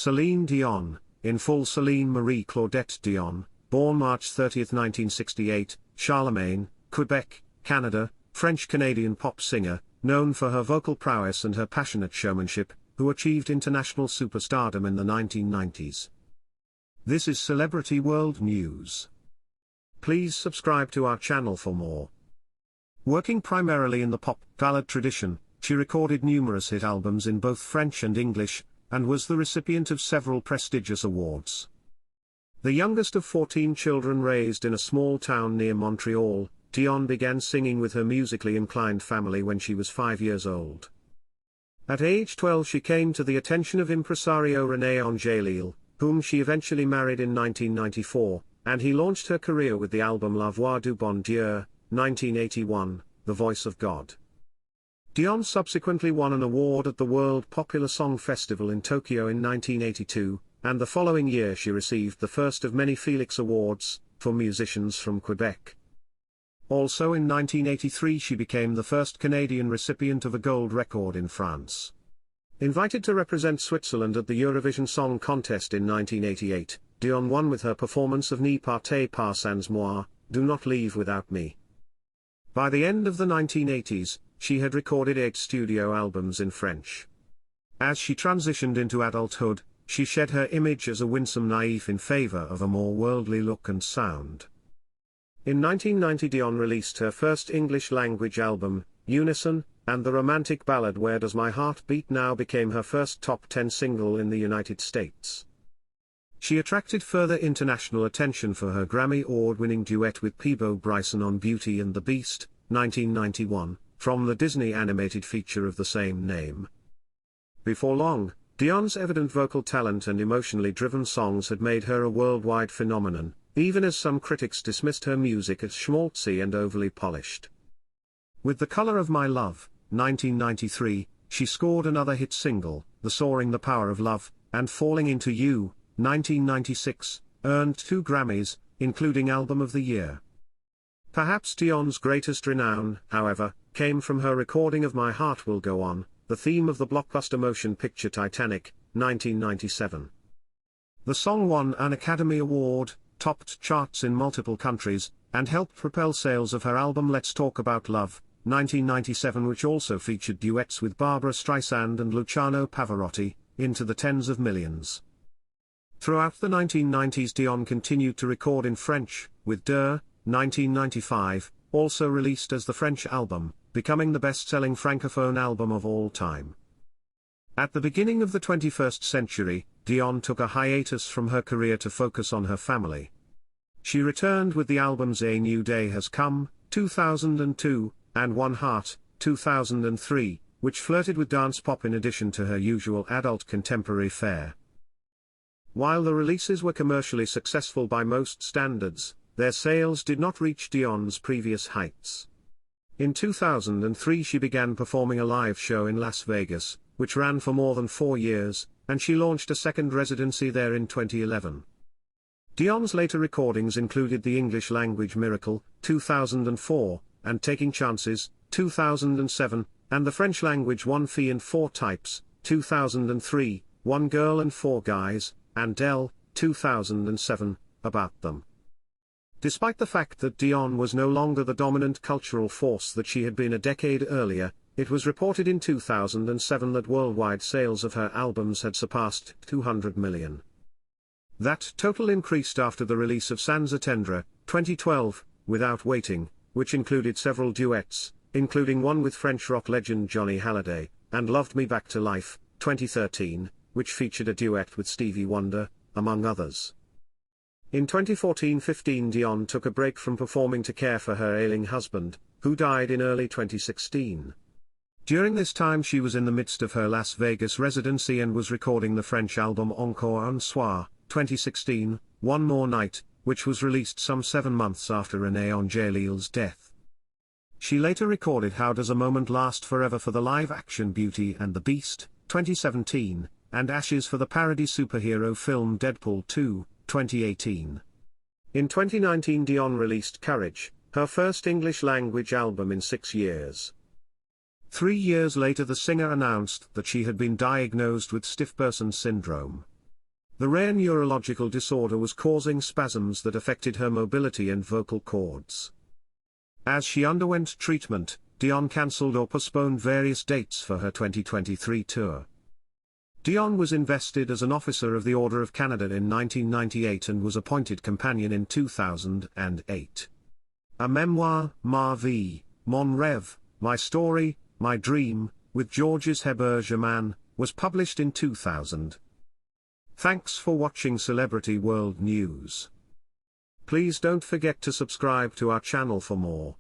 Celine Dion, in full Celine Marie Claudette Dion, born March 30, 1968, Charlemagne, Quebec, Canada, French-Canadian pop singer, known for her vocal prowess and her passionate showmanship, who achieved international superstardom in the 1990s. This is Celebrity World News. Please subscribe to our channel for more. Working primarily in the pop ballad tradition, she recorded numerous hit albums in both French and English, and was the recipient of several prestigious awards. The youngest of 14 children raised in a small town near Montreal, Dion began singing with her musically inclined family when she was 5 years old. At age 12 she came to the attention of impresario René Angélil, whom she eventually married in 1994, and he launched her career with the album La Voix du Bon Dieu, 1981, The Voice of God. Dion subsequently won an award at the World Popular Song Festival in Tokyo in 1982, and the following year she received the first of many Felix Awards, for musicians from Quebec. Also in 1983 she became the first Canadian recipient of a gold record in France. Invited to represent Switzerland at the Eurovision Song Contest in 1988, Dion won with her performance of Ne partez pas sans moi, Do Not Leave Without Me. By the end of the 1980s, she had recorded 8 studio albums in French. As she transitioned into adulthood, she shed her image as a winsome naïf in favor of a more worldly look and sound. In 1990 Dion released her first English-language album, Unison, and the romantic ballad Where Does My Heart Beat Now became her first top 10 single in the United States. She attracted further international attention for her Grammy Award-winning duet with Peabo Bryson on Beauty and the Beast, 1991, from the Disney animated feature of the same name. Before long, Dion's evident vocal talent and emotionally driven songs had made her a worldwide phenomenon, even as some critics dismissed her music as schmaltzy and overly polished. With The Color of My Love, 1993, she scored another hit single, The Soaring the Power of Love, and Falling Into You, 1996, earned 2 Grammys, including Album of the Year. Perhaps Dion's greatest renown, however, came from her recording of My Heart Will Go On, the theme of the blockbuster motion picture Titanic, 1997. The song won an Academy Award, topped charts in multiple countries, and helped propel sales of her album Let's Talk About Love, 1997, which also featured duets with Barbra Streisand and Luciano Pavarotti, into the tens of millions. Throughout the 1990s Dion continued to record in French, with Deux, 1995, also released as the French album, becoming the best-selling francophone album of all time. At the beginning of the 21st century, Dion took a hiatus from her career to focus on her family. She returned with the albums A New Day Has Come, 2002, and One Heart, 2003, which flirted with dance pop in addition to her usual adult contemporary fare. While the releases were commercially successful by most standards, their sales did not reach Dion's previous heights. In 2003 she began performing a live show in Las Vegas, which ran for more than 4 years, and she launched a second residency there in 2011. Dion's later recordings included the English-language Miracle, 2004, and Taking Chances, 2007, and the French-language One Fille and Four Types, 2003, One Girl and Four Guys, and Dell, 2007, About Them. Despite the fact that Dion was no longer the dominant cultural force that she had been a decade earlier, it was reported in 2007 that worldwide sales of her albums had surpassed 200 million. That total increased after the release of Sans Attendre, 2012, Without Waiting, which included several duets, including one with French rock legend Johnny Hallyday, and Loved Me Back to Life, 2013, which featured a duet with Stevie Wonder, among others. In 2014-15 Dion took a break from performing to care for her ailing husband, who died in early 2016. During this time she was in the midst of her Las Vegas residency and was recording the French album Encore un soir, 2016, One More Night, which was released some 7 months after René Angélil's death. She later recorded How Does a Moment Last Forever for the live-action Beauty and the Beast, 2017, and Ashes for the parody superhero film Deadpool 2, 2018. In 2019 Dion released Courage, her first English-language album in 6 years. 3 years later the singer announced that she had been diagnosed with stiff person syndrome. The rare neurological disorder was causing spasms that affected her mobility and vocal cords. As she underwent treatment, Dion cancelled or postponed various dates for her 2023 tour. Dion was invested as an Officer of the Order of Canada in 1998 and was appointed companion in 2008. A memoir, Ma Vie, Mon Rêve, My Story, My Dream, with Georges Hebergerman, was published in 2000. Thanks for watching Celebrity World News. Please don't forget to subscribe to our channel for more.